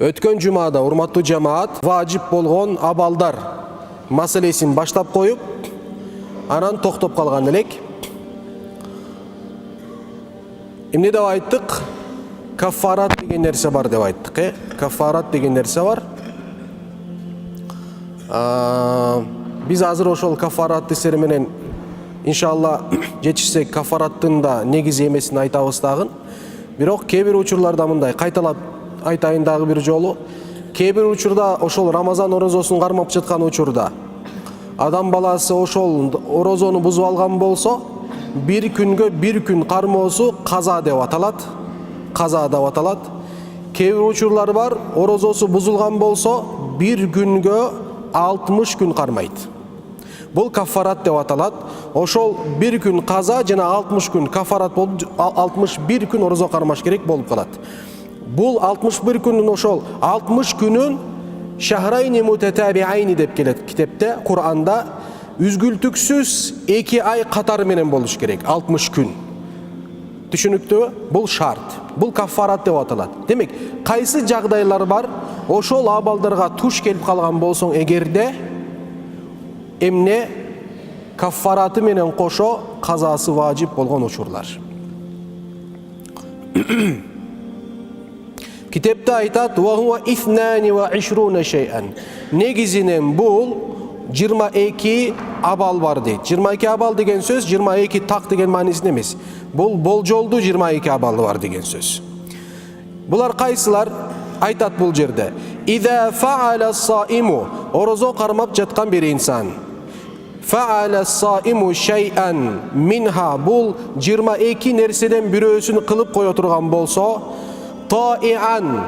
Өткөн жумада урматтуу жамаат важип болгон абалдар маселесин баштап коюп, анан токтоп калган элек. Эмне деп айттык? Кафарат деген нерсе бар деп айттык. Кафарат деген нерсе бар. Биз азыр ошол кафарат эсери менен иншалла жетишсек кафараттын да негизи эмесин айтабыз дагы. Бирок кээ бир учурларда мындай кайталап айтайын дагы бир жолу. Кээ бир учурда ошол Рамазан орозосун кармап жаткан учурда адам баласы ошол орозону бузуп алган болсо, бир күнгө бир күн кармоосу каза деп аталат. Каза деп аталат. Кээ бир учурлар бар, орозосу бузулган болсо, бир күнгө 60 күн кармайт. Бул кафарат деп аталат. Ошол бир күн каза жана 60 күн кафарат болуп 61 күн орозо кармаш керек болуп калат. Бул 61 күнүн ошол 60 күнүн шахрайни мутатабиайни деп келет китепте, Кур'анда үзгүлтүксүз 2 ай катары менен болуш керек, 60 күн. Түшүнүктүүбү? Бул шарт. Бул кафарат деп аталат. Демек, кайсы жагдайлар бар, ошол абалдарга туш келип калган болсоң эгерде эмне кафараты менен кошо казасы важип болгон учурлар. Китепте айтат: "Ва хуа 22 шей'ан". Негизинен бул 22 абал бар дейт. 22 абал деген сөз 22 так деген маанисинде эмес. Бул болжолдуу 22 абалы бар деген сөз. Булар кайсылар? Айтат бул жерде: "Иза фа'ала саиму", орозо кармап жаткан бир инсан. Фа'ала саиму шей'ан минха, бул 22 нерседен бирөөсүн кылып кое турган болсо, таиан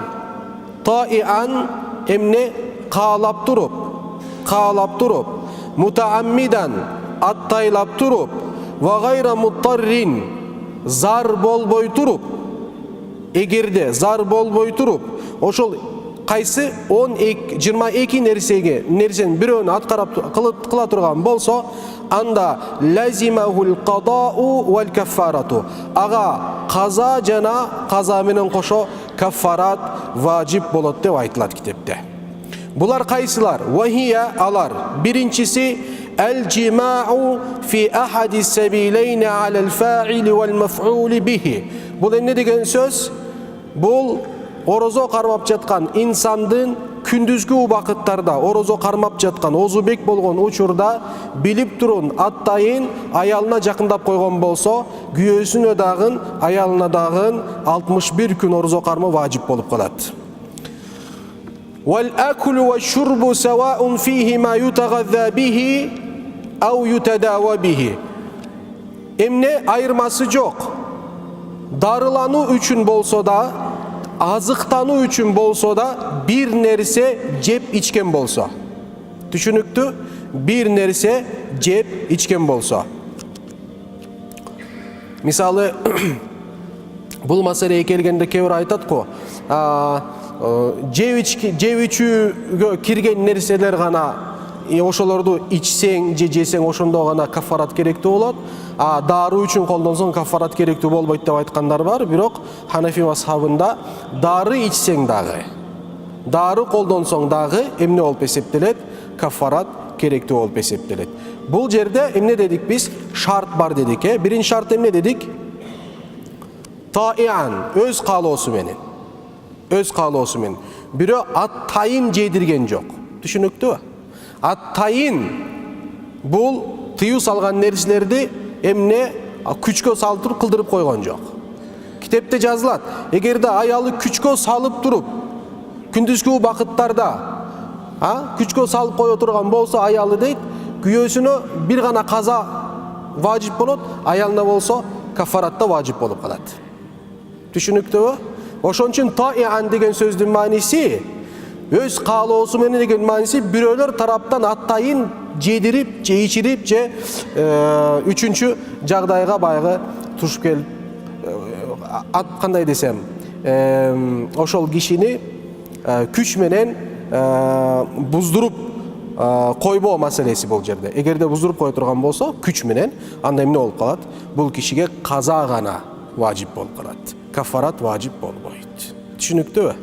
эмне каалап туруп, мутааммидан аттайлап туруп, ва гайра муттаррин зар болбой туруп, эгерде зар болбой туруп, ошол кайсы 22 нерсенин бирөөнү аткарап кыла турган болсо, анда лазимахул кадау вал кафарату, ага каза жана каза менен кошо кафарат важип болот деп айтылат китепте. Булар кайсылар? Вахия, алар. Биринчиси аль-жимау фи ахади сабилейни алал фаили вал маф'ули бихи. Бул эмне деген сөз? Бул орозо кармап жаткан инсандын күндүзгү убакыттарда орозо кармап жаткан озубек болгон учурда билип турун аттайын аялына жакындап койгон болсо, күйөөсүнө дагы аялына дагы 61 күн орозо кармоо важип болуп калат. Вал акулу ва шурбу саваун фихи ма ютагазза бихи ау ютадава бихи. Эмне айырмасы жок. Дарылануу үчүн болсо да, азыктануу үчүн болсо да, бир нерсе жеп ичкен болсо. Түшүнүктүү? Бир нерсе жеп ичкен болсо. Мисалы, бул маселеге келгенде кээ бир айтат го, жеп ичүүгө кирген нерселер гана ошолорду ичсең же жесең ошондо гана кафарат керектүү болот. Дары үчүн колдонсоң кафарат керектүү болбойт деп айткандар бар. Бирок Ханафи мазхабында дары ичсең дагы, дары колдонсоң дагы эмне болуп эсептелет? Кафарат керектүү болуп эсептелет. Бул жерде эмне дедик биз? Шарт бар дедик. Биринчи шарт эмне дедик? Таиан, өз каалоосу менен. Өз каалоосу менен. Бирөө аттайын жедирген жок. Түшүнүктүүбү? Аттайын бул тыюу салган нерселерди эмне күчкө салып туруп кылдырып койгон жок. Китепте жазылат: эгерде аялы күчкө салып туруп күндүзгү убакыттарда күчкө салып кое турган болсо аялы дейт, күйөөсүнө бир гана каза важип болот, аялына болсо кафаратта важип болуп калат. Түшүнүктүүбү? Ошон үчүн таиан деген сөздүн мааниси, өз каалоосу менен деген мааниси, бирөөлөр тараптан аттайын жедирип, же ичирип, же үчүнчү жагдайга байгы туш келип, кандай десем, ошол кишини күч менен буздуруп койбоо маселеси бул жерде. Эгерде буздуруп кое турган болсо, күч менен, анда эмне болуп калат? Бул кишиге каза гана важип болуп калат. Кафарат важип болбойт. Түшүнүктүүбү?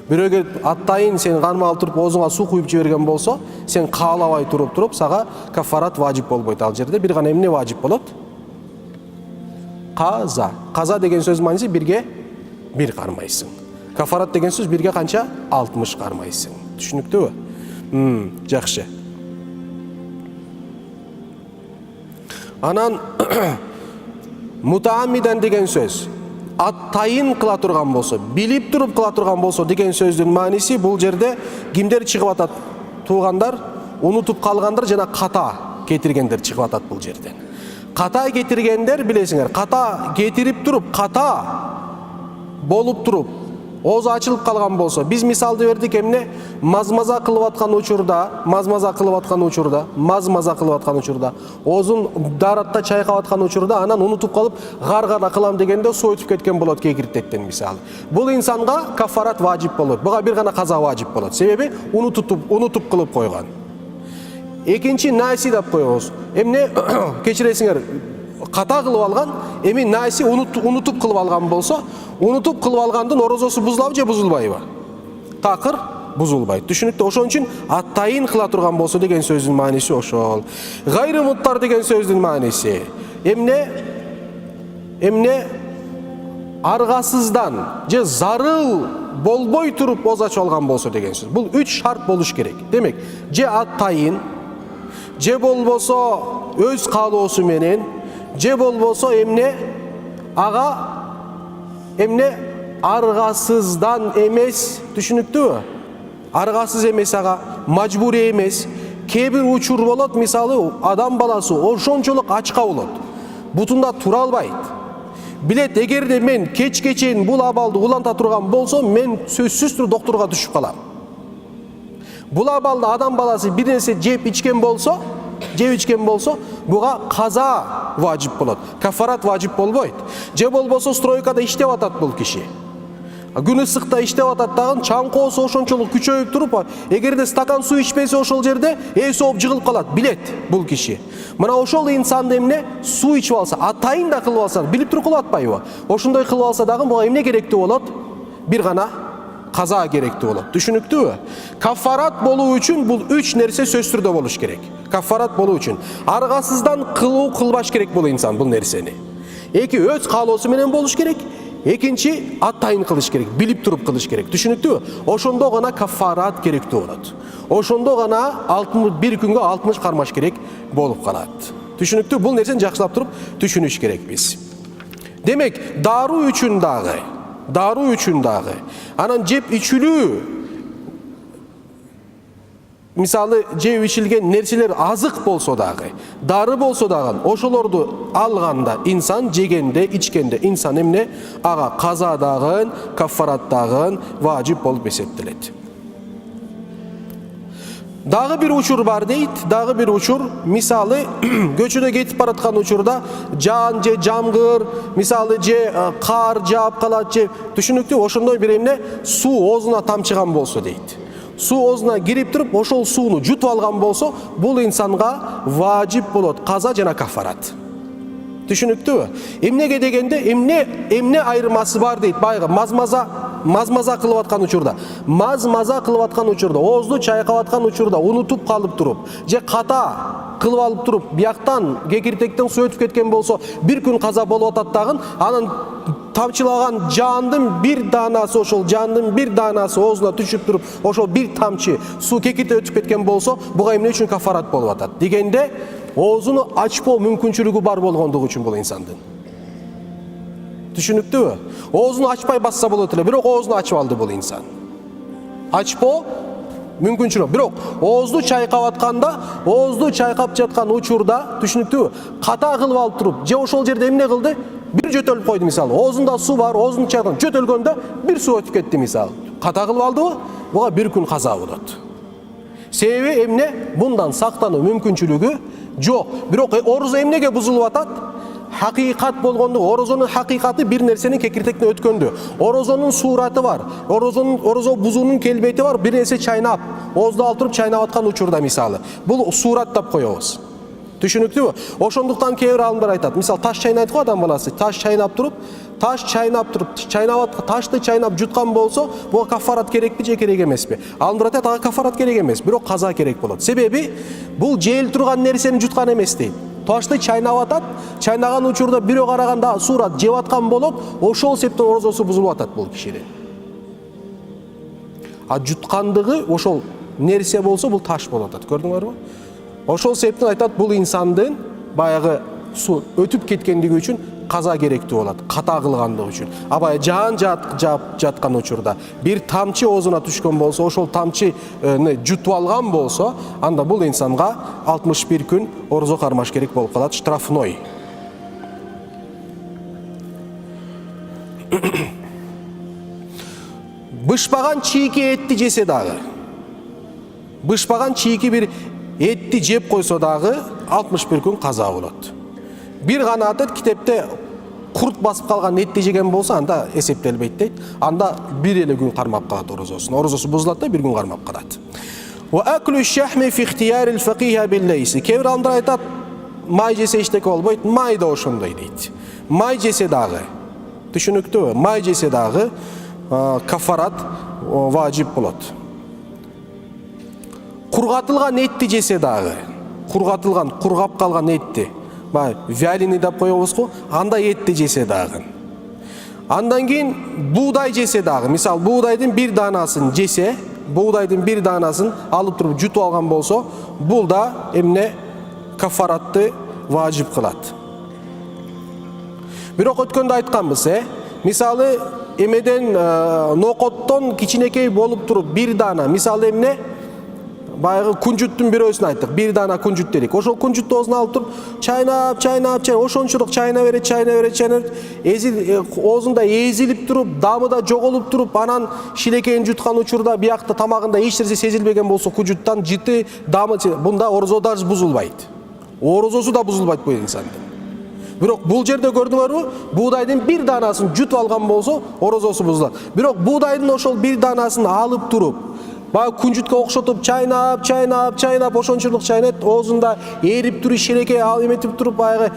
Бирөөгө аттайын сен кармап алып туруп оозуңа суу куюп жиберген болсо, сен каалабай туруп сага кафарат важип болбойт. Ал жерде бир гана эмне важип болот? Каза. Каза деген сөз мааниси бирге бир кармайсың. Кафарат деген сөз бирге канча? 60 кармайсың. Түшүнүктүүбү? Жакшы. Анан мутааммидан деген сөз аттайын кыла турган болсо, билип туруп кыла турган болсо деген сөздүн мааниси бул жерде кимдер чыгып атат? Туугандар, унутуп калгандар жана ката кетиргендер чыгып атат бул жерден. Ката кетиргендер билесиңер, ката кетирип туруп, ката болуп туруп, оозу ачылып калган болсо, биз мисалды бердик эмне? Мазмаза кылып аткан учурда, оозун даратта чайкап аткан учурда, анан унутуп калып, гаргара кылам дегенде суу өтүп кеткен болот кегиртектен мисалы. Бул инсанга кафарат важип болот. Буга бир гана каза важип болот. Себеби унутуп кылып койгон. Экинчи наси деп коебуз. Эмне кечиресиңер, ката кылып алган, эми наси унутуп кылып алган болсо, унутуп кылып алгандын орозосу бузулабы же бузулбайбы? Такыр бузулбайт. Түшүнүктүү? Ошон үчүн аттайын кыла турган болсо деген сөздүн мааниси ошол. Гайры муттар деген сөздүн мааниси эмне аргасыздан же зарыл болбой туруп ооз ачып алган болсо деген сөз. Бул 3 шарт болуш керек. Демек, же аттайын, же болбосо өз каалоосу менен, же болбосо аргасыздан эмес. Түшүнүктүүбү? Аргасыз эмес, ага мажбури эмес. Кээ бир учур болот, мисалы адам баласы ошончолук ачка болот, бутунда тура албайт. Билет, эгерде мен кечке чейин бул абалды уланта турган болсом, мен сөзсүз түрдө доктурга түшүп калам. Бул абалда адам баласы бир нерсе жеп ичкен болсо, буга каза важип болот. Кафарат важип болбойт. Же болбосо стройкада иштеп атат бул киши. Күн ысыкта иштеп атат дагы, чаңкоосу ошончолук күчөйүп туруп, эгерде стакан суу ичпесе ошол жерде эс ооп жыгылып калат. Билет бул киши. Мына ошол инсанды эмне суу ичип алса, атайын да кылып алса, билип туруп кылып атпайбы? Ошондой кылып алса дагы буга эмне керектүү болот? Бир гана каза керектүү болот. Түшүнүктүүбү? Кафарат болуу үчүн бул 3 нерсе сөзсүз түрдө болуш керек. Кафарат болуу үчүн аргасыздан кылбаш керек бул инсан бул нерсени. Эки, өз каалоосу менен болуш керек. Экинчи, аттайын кылыш керек, билип туруп кылыш керек. Түшүнүктүүбү? Ошондо гана кафарат керектүү болот. Ошондо гана бир күнгө 60 кармаш керек болуп калат. Түшүнүктүү? Бул нерсени жакшылап туруп түшүнүш керекпиз. Демек, дару үчүн дагы, анан жеп ичилүү, мисалы жеп ичилген нерселер азык болсо дагы, дары болсо дагы, ошолорду алганда инсан, жегенде, ичкенде инсан эмне? Ага каза дагы, кафарат дагы важип болуп эсептелет. Дагы бир учур бар дейт, дагы бир учур, мисалы көчөдө кетип бараткан учурда жаан же жамгыр, мисалы же кар жаап калат же, түшүнүктүү? Ошондой бир эмне суу оозуна тамчыган болсо дейт. Суу оозуна кирип туруп, ошол сууну жутуп алган болсо, бул инсанга важип болот каза жана кафарат. Түшүнүктүүбү? Эмнеге дегенде эмне айырмасы бар дейт. Байгы мазмаза кылып аткан учурда, оозду чайкап аткан учурда унутуп калып туруп, же ката кылып алып туруп, бияктан кекиртектен суу өтүп кеткен болсо, бир күн каза болуп атат дагы, анан тамчылаган жаандын бир даанасы оозуна түшүп туруп, ошол бир тамчы суу кекирте өтүп кеткен болсо, буга эмне үчүн кафарат болуп атат? Дегенде, оозуну ачпоо мүмкүнчүлүгү бар болгондугу үчүн бул инсандын. Түшүнүктүүбү? Оозуну ачпай басса болот эле, бирок оозуну ачып алды бул инсан. Ачпоо мүмкүнчүлүк. Бирок оозду чайкап жаткан учурда, түшүнүктүүбү? Ката кылып алып туруп, же ошол жерде эмне кылды? Бир жөтөлүп койду мисалы. Оозунда суу бар, оозун чайкап жөтөлгөндө бир суу өтүп кетти мисалы. Ката кылып алдыбы? Буга бир күн каза болот. Себеби эмне? Мындан сактануу мүмкүнчүлүгү жок. Бирок орозо эмнеге бузулуп атат? Хакыйкат болгондо, орозонун хакыйкаты бир нерсенин кекиртектен өткөндү. Орозонун сураты бар. Орозо бузуунун келбети бар. Бир нерсе чайнап, оозду алып туруп чайнап аткан учурда мисалы. Бул сурат деп коебуз. Түшүнүктүүбү? Ошондуктан кээ бир аалымдар айтат. Мисалы таш чайнайт го адам баласы. Таш чайнап туруп, ташты чайнап жуткан болсо, буга кафарат керекпи же керек эмеспи? Аалымдар айтат, ага кафарат керек эмес, бирок каза керек болот. Себеби бул жeel турган нерсени жуткан эмес дейт. Ташты чайнап атат, чайнаган учурда бирөө караганда сурат жеп аткан болот, ошол себептен орозосу бузулуп атат бул кишинин. А жуткандыгы ошол нерсе болсо бул таш болуп атат. Көрдүңөрбү? Ошол себептен айтат, бул инсандын баягы суу өтүп кеткендиги үчүн каза керектүү болот, ката кылгандыгы үчүн. Абай жаан жаткан учурда бир тамчы оозуна түшкөн болсо, ошол тамчыны жутуп алган болсо, анда бул инсанга 61 күн орозо кармаш керек болуп калат, штрафной. Бышпаган чийки этти жесе дагы, бышпаган чийки бир этти жеп койсо дагы 61 күн каза болот. Бир гана атат китепте курт басып калган этти жеген болсо, анда эсептелбейт дейт. Анда бир эле күн кармап калат орозосун. Орозосу бузулат да, бир күн кармап калат. Ва аклу шахми фи ихтияр al-фақиха бил-лейс. Кээ бир айтат, май жесе эчтеке болбойт, май да ошондой дейт. Май жесе дагы, түшүнүктүүбү? Май жесе дагы кафарат важип болот. Кургатылган этти жесе дагы, кургап калган этти, вялени деп коебуз го, анда этти жесе дагы. Андан кийин буудай жесе дагы, мисалы буудайдын бир даанасын жесе, буудайдын бир даанасын алып туруп жутуп алган болсо, бул да эмне кафаратты важип кылат. Бирок өткөндө айтканбыз, мисалы эмеден нокоттон кичинекей болуп туруп бир даана, мисалы эмне баягы кунжуттун бирөөсүн айттык, бир даана кунжут дедик. Ошол кунжутту оозуна алып туруп чайнап, ошончолук чайна берет, оозунда эзилип туруп, дамыда жоголуп туруп, анан шилекейин жуткан учурда биякта тамагында эч нерсе сезилбеген болсо, кунжуттан жыты, дамы, бунда орозо да бузулбайт. Орозосу да бузулбайт бул инсандын. Бирок бул жерде көрдүңөрбү, буудайдын бир даанасын жутуп алган болсо, орозосу бузулат. Бирок буудайдын ошол бир даанасын алып туруп, кунжутка окшотуп чайнап, ошончолук чайнайт, оозунда эрип туруп, шилекей эметип туруп, баягы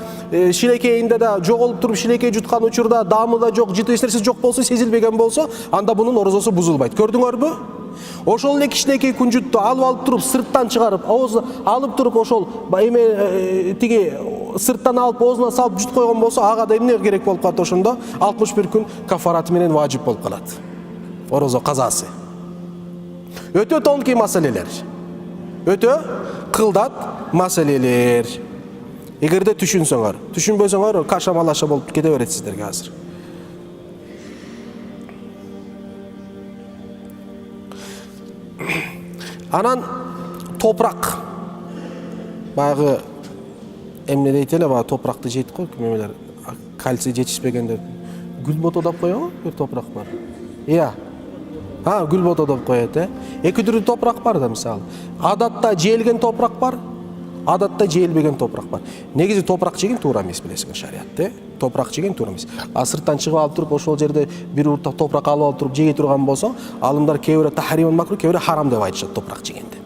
шилекейинде да жоголуп туруп, шилекей жуткан учурда дамыда жок, жыты эч нерсе жок болсо, сезилбеген болсо, анда бунун орозосу бузулбайт. Көрдүңөрбү? Ошол эле кичинекей кунжутту алып туруп, сырттан чыгарып, оозуна алып туруп, ошол тиги сырттан алып оозуна салып жутуп койгон болсо, ага да эмне керек болуп калат ошондо? 61 күн кафараты менен важип болуп калат. Орозо казасы. Өтө тонкий маселелер. Өтө кылдат маселелер. Эгерде түшүнсөңөр, түшүнбөсөңөр каша-малаша болуп кете берет сиздерге азыр. Анан топурак. Баягы эмне дейт эле, баягы топуракты жейт го, кимелер кальций жетишпегенде гүлбото деп коёбу, бир топурак бар. Ия. Гүлбото деп коет, Эки түрдүү топурак бар да, мисалы. Адатта жээлген топурак бар, адатта жээлбеген топурак бар. Негизи топурак жеген туура эмес, билесиңер, шариатта. Топурак жеген туура эмес. Сырттан чыгып алып туруп, ошол жерде бир урта топурак алып туруп жеге турган болсо, аалымдар кээ бирөө тахримун макрух, кээ бирөө харам деп айтышат топурак жегенде.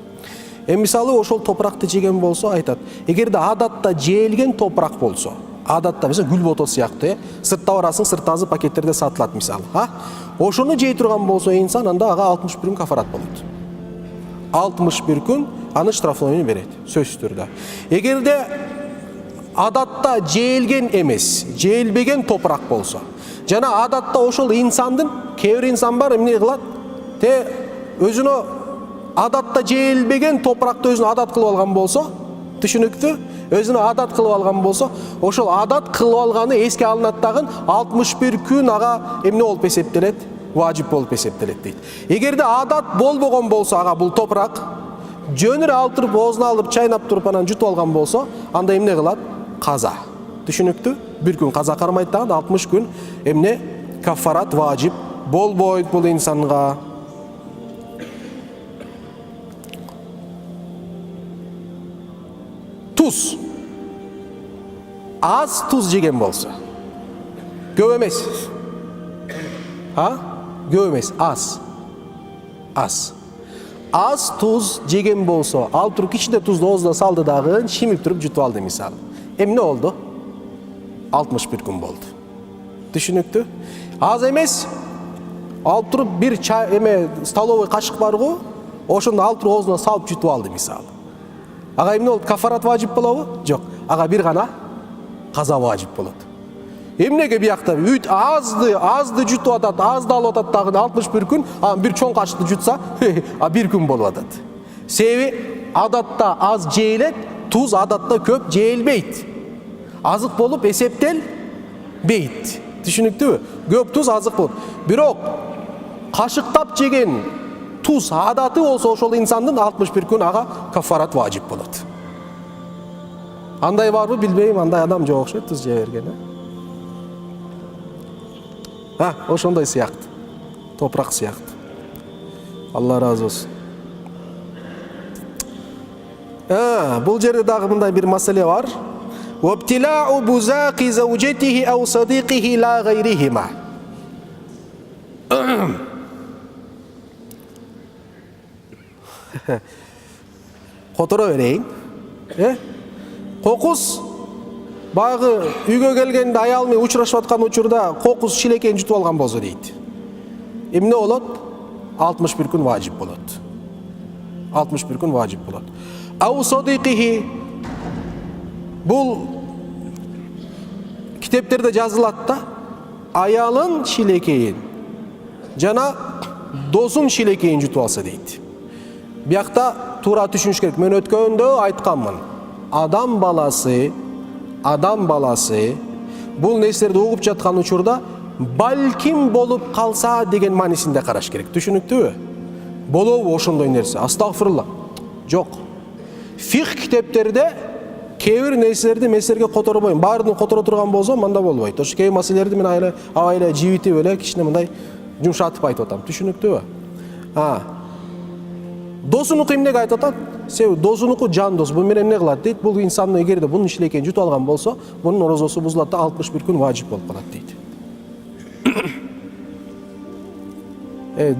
Мисалы ошол топуракты жеген болсо, айтат, эгерде адатта жээлген топурак болсо, адатта мисалы гүлбото сыяктуу, сыртта барасың, сырттагы пакеттерде сатылат мисалы. Ошону жей турган болсо инсан, анда ага 61 күн кафарат болот. 61 күн аны штрафнойун берет, сөзсүз түрдө. Эгерде адатта жээлген эмес, жээлбеген топурак болсо, жана адатта ошол инсандын, кээ бир инсан бар, эмне кылат? Өзүнө адатта жээлбеген топуракты өзүнө адат кылып алган болсо, түшүнүктүү? Өзүнө адат кылып алган болсо, ошол адат кылып алганы эске алынат дагы 61 күн ага эмне болуп эсептелет? Важип болуп эсептелет дейт. Эгерде адат болбогон болсо, ага бул топурак жөнүр алып туруп, оозуна алып, чайнап туруп, анан жутуп алган болсо, анда эмне кылат? Каза. Түшүнүктүү? Бир күн каза кармайт дагы, 60 күн эмне? Кафарат важип болбойт бул инсанга. Туз. Аз туз жеген болсо. Көп эмес. Көп эмес, аз. аз туз жеген болсо, алып туруп кичине тузду оозуна салды дагы, шимип туруп жутуп алды мисалы. Эмне болду? 61 күн болду. Түшүнүктүү? Аз эмес. Алып туруп бир чай столовый кашык бар го, ошону алып туруп оозуна салып жутуп алды мисалы. Ага эмне болду? Кафарат важип болобу? Жок. Ага бир гана каза важип болот. Эмнеге биякта азды жутуп атат, азды алып атат дагы 61 күн, бир чоң кашыкты жутса, бир күн болуп атат. Себеби адатта аз жейилет, туз адатта көп жейилбейт. Азык болуп эсептелбейт. Түшүнүктүүбү? Көп туз азык болуп. Бирок кашыктап жеген туз адаты болсо ошол инсандын 61 күн ага кафарат важип болот. Андай барбы билбейм, андай адам жок окшойт туз жей берген. Ошондой сыяктуу. Топурак сыяктуу. Алла разы болсун. Бул жерде дагы мындай бир маселе бар. وابتلاء بزاق زوجته أو صديقه لا غيرهما. Которо берейин. Кокус баягы үйгө келгенде аял менен учурашып аткан учурда кокус шилекейин жутуп алган болсо дейт. Эмне болот? 61 күн важип болот. 61 күн важип болот. Ау садиқихи. Бул китептерде жазылат да, аялын шилекейин жана досун шилекейин жутуп алса дейт. Биякта туура түшүнүш керек. Мен өткөндө айтканмын. Адам баласы бул нерселерди угуп жаткан учурда балким болуп калса деген маанисинде караш керек. Түшүнүктүүбү? Болобу ошондой нерсе? Астагфирулла. Жок. Фих китептерде кээ бир нерселерди мен силерге которбойм. Баарын которо турган болсом, мында болбойт. Ошо кээ маселелерди мен аба жибитип эле кичине мындай жумшатып айтып атам. Түшүнүктүүбү? Досунуку эмнеге айтып атат? Себеби досунуку жан дос. Бул менен эмне кылат дейт? Бул инсандын эгерде бунун шилекейин жутуп алган болсо, бунун орозосу бузулат да 61 күн важип болуп калат дейт.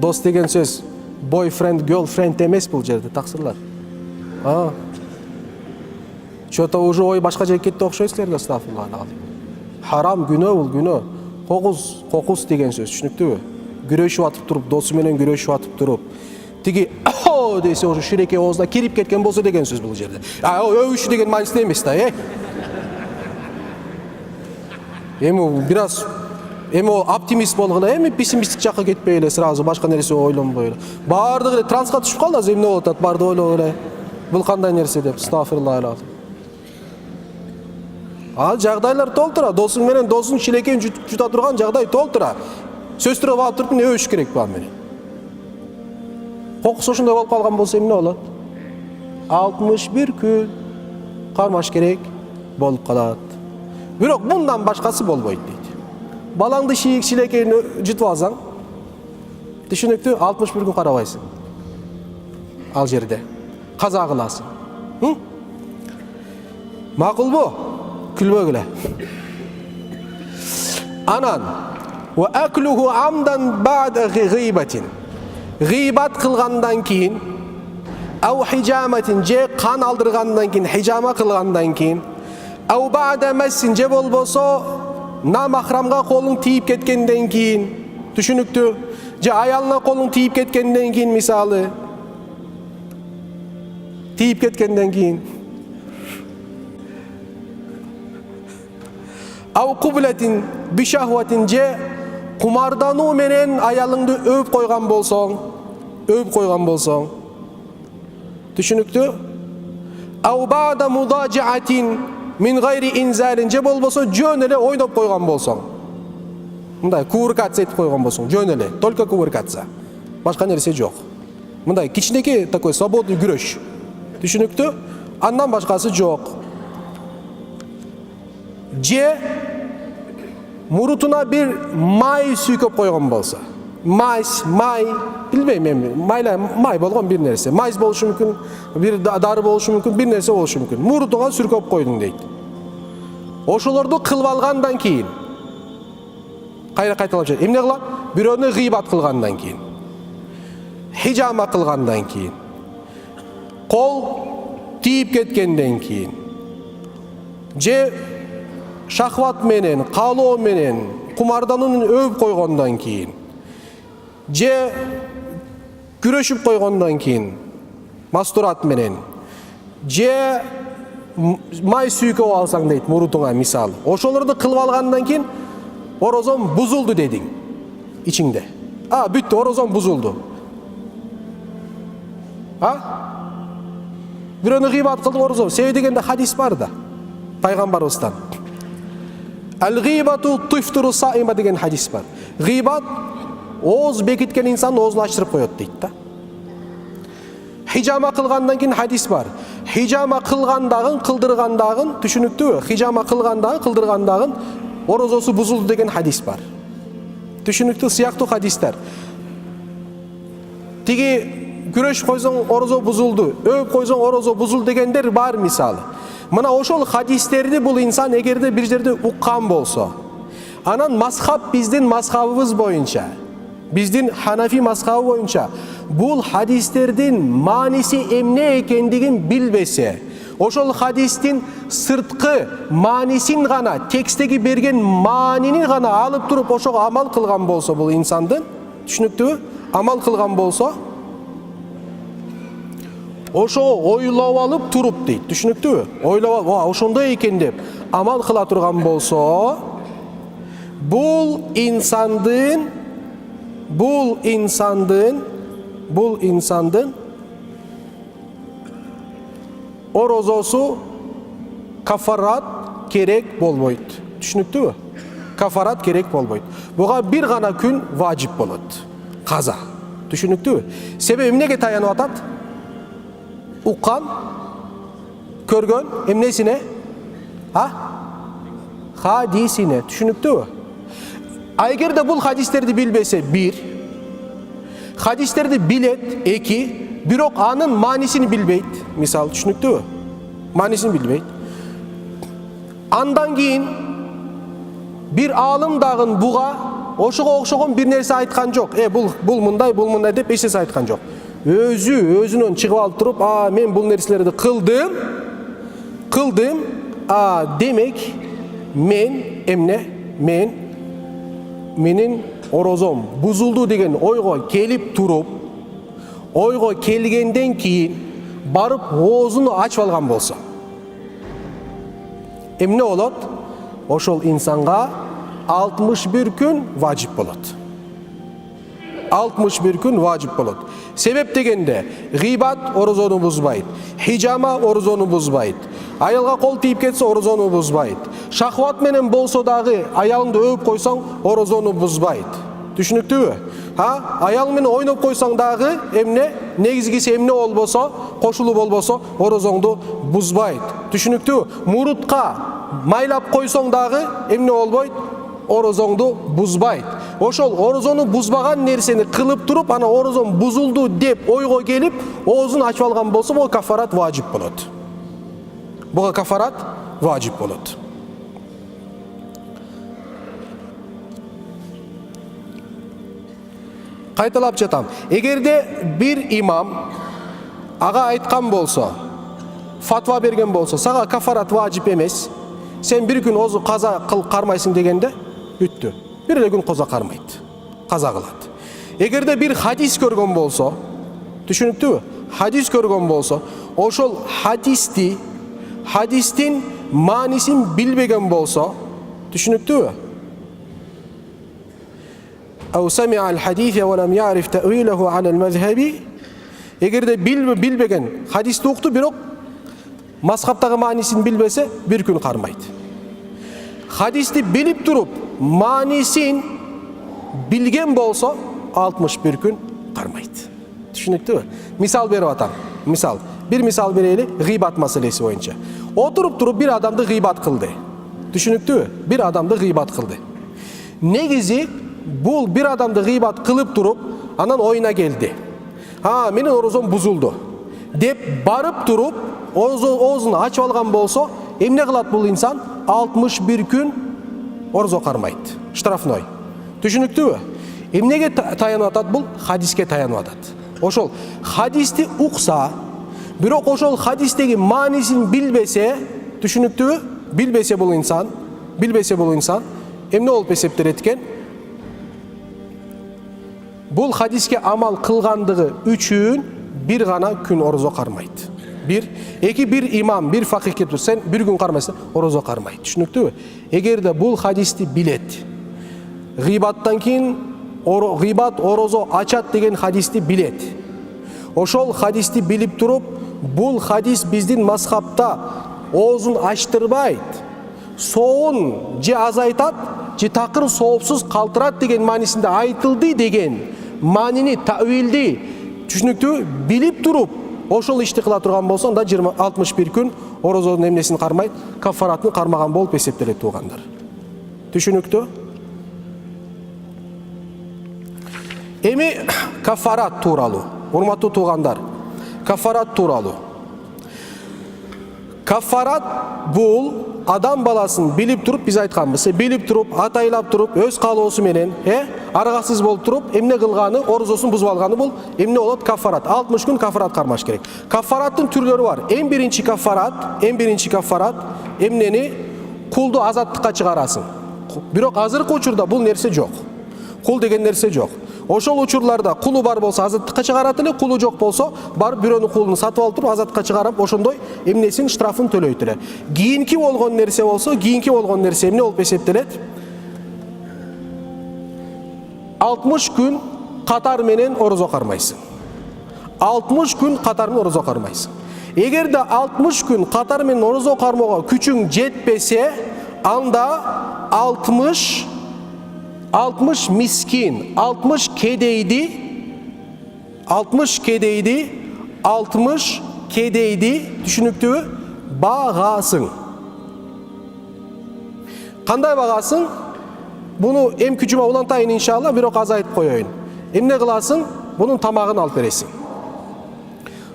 Дос деген сөз boyfriend, girlfriend эмес бул жерде, таксырлар. Чөтө уже ой башка жерге кетти окшойсуздар, астагфирулла. Харам, күнөө бул, күнөө. Кокус деген сөз, түшүнүктүүбү? Күрөшүп атып туруп, досу менен күрөшүп атып туруп, тиги десе ошо шилекей оозуна кирип кеткен болсо деген сөз бул жерде. Өбүшүү деген маанисинде эмес да, Эми оптимист болгоно, пессимисттик жакка кетпей эле, сразу башка нерсе ойлонбой эле. Баардыгы эле трансқа түшүп калды, азыр эмне болуп атат, барды ойлоп эле. Бул кандай нерсе деп, астагфирулла. Жагдайлар толтура, досуң менен досун шилекейин жута турган жагдай толтура. Сөзтүрүп алып туруп өбүш керек бул менен. Кокус ошондой болуп калган болсо эмне болот? 61 күн кармаш керек болуп калат. Бирок мындан башкасы болбойт дейт. Балаңды шилекейин жутуп алсаң, түшүнүктүү, 61 күн карабайсың. Ал жерде каза кыласың. Макулбу? Күлбөгүлө. Анан ва аклуху амдан бa'da гыйбатин. Гыйбат кылгандан кийин, ау хижаматин же кан алдыргандан кийин, хижама кылгандан кийин, ау бa'da массин же болбосо намахрамга колуң тийип кеткенден кийин, түшүнүктүү? Же аялына колуң тийип кеткенден кийин, мисалы, тийип кеткенден кийин, ау кублатин бишахватин же кумардануу менен аялыңды өп койгон болсоң, түшүнүктүү? Ау бa'да мудажаатин мин гайри инзалин же болбосо жөн эле ойноп койгон болсоң. Мындай кувыркация этип койгон болсоң, жөн эле, только кувыркация. Башка нерсе жок. Мындай кичинекей такой свободный күрөш. Түшүнүктүү? Андан башкасы жок. Же мурутуна бир май сүйкөп койгон болсо. Май, билбейм эми, май болгон бир нерсе. Майз болушу мүмкүн, бир дары болушу мүмкүн, бир нерсе болушу мүмкүн. Мурутуга сүркөп койдуң дейт. Ошолорду кылып алгандан кийин кайталап жатат. Эмне кылат? Бирөөнү гыйбат кылгандан кийин, хижама кылгандан кийин, Kol tiyip ketkenden keyin, je şahvat menen, kaloo menen, kumardanın öp koygondan keyin, je күрөшүп койгондон кийин мастурат менен, же май сүйкөп алсаң дейт мурутуңа мисалы. Ошолорду кылып алгандан кийин орозон бузулду дедиң ичиңде. Бүттү, орозон бузулду. Бирөөнү гыйбат кылдым, орозон. Себеби дегенде хадис бар да. Пайгамбарыбыздан. Ал-гыйбату туфтуру саима деген хадис бар. Гыйбат ооз бекиткен инсан оозун ачтырып коет дейт да. Хижама кылгандан кийин хадис бар. Хижама кылгандагын, кылдыргандагын, түшүнүктүүбү? Хижама кылгандагын, кылдыргандагын орозосу бузулду деген хадис бар. Түшүнүктүү сыяктуу хадистер. Тиги күрөш койсоң орозо бузулду, өп койсоң орозо бузулду дегендер бар мисалы. Мына ошол хадистерди бул инсан эгерде бир жерде уккан болсо, анан мазхаб биздин мазхабыбыз боюнча, биздин Ханафи мазхабы боюнча бул хадистердин мааниси эмне экендигин билбесе, ошол хадистин сырткы маанисин гана, текстеги берген маанини гана алып туруп ошого амал кылган болсо, бул инсандын, түшүнүктүүбү? Амал кылган болсо, ошого ойлоп алып туруп дейт, түшүнүктүүбү? Ойлоп алып, ошондой экен деп амал кыла турган болсо, бул инсандын орозосу кафарат керек болбойт. Түшүнүктүүбү? Кафарат керек болбойт. Буга бир гана күн важип болот. Каза. Түшүнүктүүбү? Себеби эмнеге таянып атат? Уккан, көргөн эмнесине? Хадисине. Түшүнүктүүбү? Эгерде бул хадистерди билбесе, бир, хадистерди билет, эки, бирок анын маанисин билбейт, мисалы, түшүнүктүүбү? Маанисин билбейт. Андан кийин бир аалым дагы буга ошого окшогон бир нерсе айткан жок. Бул мындай деп эч нерсе айткан жок. Өзүнөн чыгып алып туруп, мен бул нерселерди кылдым, демек менин орозом бузулду деген ойго келип туруп, ойго келгенден кийин барып оозун ачып алган болсо, эмне болот? Ошол инсанга 61 күн важип болот. 61 күн важип болот. Себеп дегенде, гыйбат орозону бузбайт, хижама орозону бузбайт, аялга кол тийип кетсе орозону бузбайт, шахват менен болсо дагы аялыңды өп койсоң орозону бузбайт. Түшүнүктүүбү? Аял менен ойноп койсоң дагы эмне? Негизгиси эмне болбосо, кошулуу болбосо орозоңду бузбайт. Түшүнүктүүбү? Мурутка майлап койсоң дагы эмне болбойт? Орозоңду бузбайт. Ошол орозону бузбаган нерсени кылып туруп, ана орозон бузулду деп ойго келип, оозун ачып алган болсо, бул кафарат важип болот. Буга кафарат важип болот. Кайталап жатам. Эгерде бир имам ага айткан болсо, фатва берген болсо, сага кафарат важип эмес, сен бир күн оозу каза кыл кармайсың дегенде, бүттү. Бир эле күн каза кармайт. Каза кылат. Эгерде бир хадис көргөн болсо, түшүнүктүүбү? Хадис көргөн болсо, ошол хадистин маанисин билбеген болсо, түшүнүктүүбү? Ау сами'a al-hadith wa lam ya'rif ta'wilahu 'ala al-madhhabi. Эгерде билбеген хадисти укту, бирок мазхабтагы маанисин билбесе, бир күн кармайт. Хадисти билип туруп, маанисин билген болсо, 61 күн кармайт. Түшүнүктүүбү? Мисал берип атам. Бир мисал берели, гыйбат маселеси боюнча. Отуруп бир адамды гыйбат кылды. Түшүнүктүүбү? Бир адамды гыйбат кылды. Негизи бул бир адамды гыйбат кылып туруп, анан оюна келди. Менин орозом бузулду деп барып туруп, оозун ачып алган болсо, эмне кылат бул инсан? 61 күн орозо кармайт. Штрафной. Түшүнүктүүбү? Эмнеге таянып атат бул? Хадиске таянып атат. Ошол хадисти укса, Бирок ошол хадистеги маанисин билбесе, түшүнүктүүбү? Билбесе бул инсан эмне болуп эсептелет экен? Бул хадиске амал кылгандыгы үчүн бир гана күн орозо кармайт. Бир имам, бир факих кетип сен бир күн кармайсың, орозо кармайт. Түшүнүктүүбү? Эгерде бул хадисти билет, гыйбаттан кийин гыйбат орозо ачат деген хадисти билет. Ошол хадисти билип туруп, бул хадис биздин мазхабта оозун ачтырбайт, соон же азайтат, же такыр соопсуз калтырат деген маанисинде айтылды деген маанини тавилди, түшүнүктүү, билип туруп ошол ишти кыла турган болсо, анда 61 күн орозонун эмнесин кармайт, каффаратын кармаган болуп эсептелет туугандар. Түшүнүктүү? Эми каффарат тууралуу, урматтуу туугандар, каффарат тууралуу. Каффарат бул адам баласын билип туруп, биз айтканбыз, билип туруп, атайлап туруп, өз каалоосу менен, аргасыз болуп туруп, эмне кылганы, орозосун бузуп алганы бул эмне болот? Каффарат. 60 күн каффарат кармаш керек. Каффараттын түрлөрү бар. Эң биринчи каффарат эмнени? Кулду азаттыкка чыгарасың. Бирок азыркы учурда бул нерсе жок. Кул деген нерсе жок. Ошол учурларда кулу бар болсо азаттыкка чыгарат эле, кулу жок болсо барып бирөөнүн кулун сатып алып туруп азаттыкка чыгарып, ошондой эмнесин штрафын төлөйт эле. Кийинки болгон нерсе болсо, эмне болуп эсептелет? 60 күн катар менен орозо кармайсың. 60 күн катар менен орозо кармайсың. Эгерде 60 күн катар менен орозо кармоого күчүң жетпесе, анда 60 мискин, 60 кедейди, түшүнүктүүбү? Багасың. Кандай багасың? Буну эмки жума улантайын иншалла, бирок аз айтып коеюн. Эмне кыласың? Бунун тамагын алып бересиң.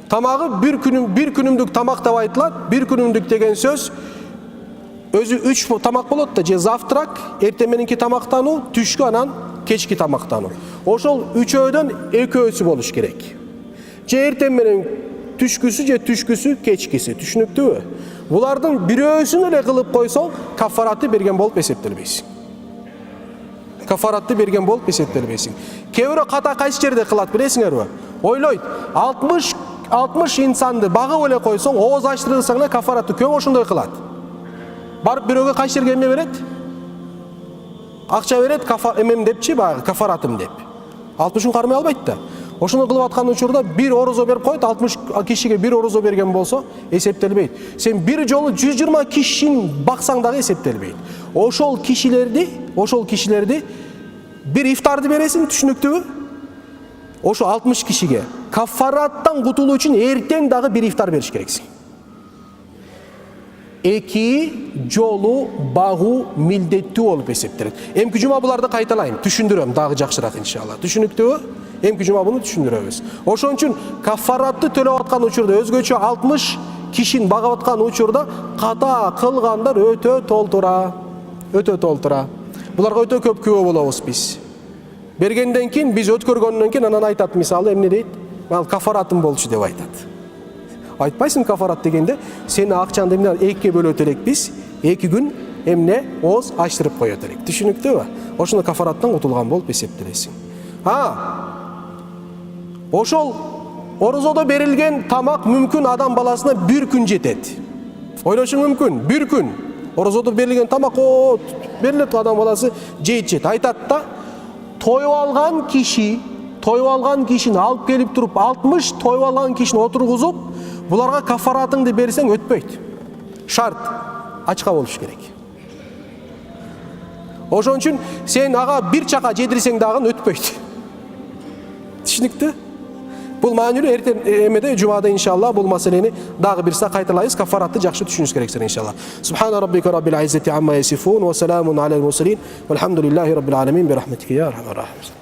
Тамагы бир күнүмдүк тамак деп айтылат. Бир күнүмдүк деген сөз өзү 3 тамак болот да, же завтрак, эртең мененки тамактануу, түшкү, анан кечки тамактануу. Ошол үчөөдөн экөөсү болуш керек. Же эртең менен түшкүсү, же түшкүсү кечкиси, түшүнүктүүбү? Булардын бирөөсүн эле кылып койсоң, каффаратты берген болуп эсептелбейсиң. Кээ бирөө ката кайсы жерде кылат билесиңерби? Ойлойт, 60 инсанды багып эле койсоң, ооз ачтырсаң эле каффаратты көң ошондой кылат. Барып бирөөгө кайсы жерге эмне берет? Акча берет, эмем депчи, баягы каффаратым деп. 60 күн кармай албайт да. Ошону кылып аткан учурда бир орозо берип коет, 60 кишиге бир орозо берген болсо эсептелбейт. Сен бир жолу 120 кишини баксаң дагы эсептелбейт. Ошол кишилерди бир ифтарды бересиң, түшүнүктүүбү? Ошо 60 кишиге каффараттан кутулуу үчүн эртең дагы бир ифтар бериш керексиң. 2 жолу багуу милдеттүү болуп эсептелет. Эмки жума буларды кайталайм, түшүндүрөм дагы жакшыраак иншалла. Түшүнүктүүбү? Эмки жума буну түшүндүрөбүз. Ошон үчүн каффаратты төлөп аткан учурда, өзгөчө 60 кишини багып аткан учурда ката кылгандар өтө толтура. Буларга өтө көп күбө болобуз биз. Бергенден кийин, биз өткөргөндөн кийин анан айтат, мисалы эмне дейт? Мал каффаратым болчу деп айтат. Айтпайсың каффарат дегенде, сени акчаңды эмне 2-ге бөлөт элек биз, 2 күн эмне ооз ачтырып коет элек. Түшүнүктүүбү? Ошондо каффараттан кутулган болуп эсептелесиң. Ошол орозодо берилген тамак мүмкүн адам баласына 1 күн жетет. Ойлошуң мүмкүн, 1 күн. Орозодо берилген тамак берилет, адам баласы жейт. Айтат да, тоюп алган кишини алып келип туруп, 60 тоюп алган кишини отургузуп, буларга каффаратыңды берсең өтпөйт. Шарт, ачка болуш керек. Ошон үчүн сен ага бир чака жедирсең дагы өтпөйт. Түшүнүктүү? Бул маанилүү, эртең эмеде жумада иншалла бул маселени дагы бир са кайталайбыз. Каффаратты жакшы түшүнүш керексиз иншалла. Субхана раббика раббил иззати амма ясифун ва саламун алал мурсалин. Валхамдулиллахи раббил аламин. Бирахматика я архамар рахимин.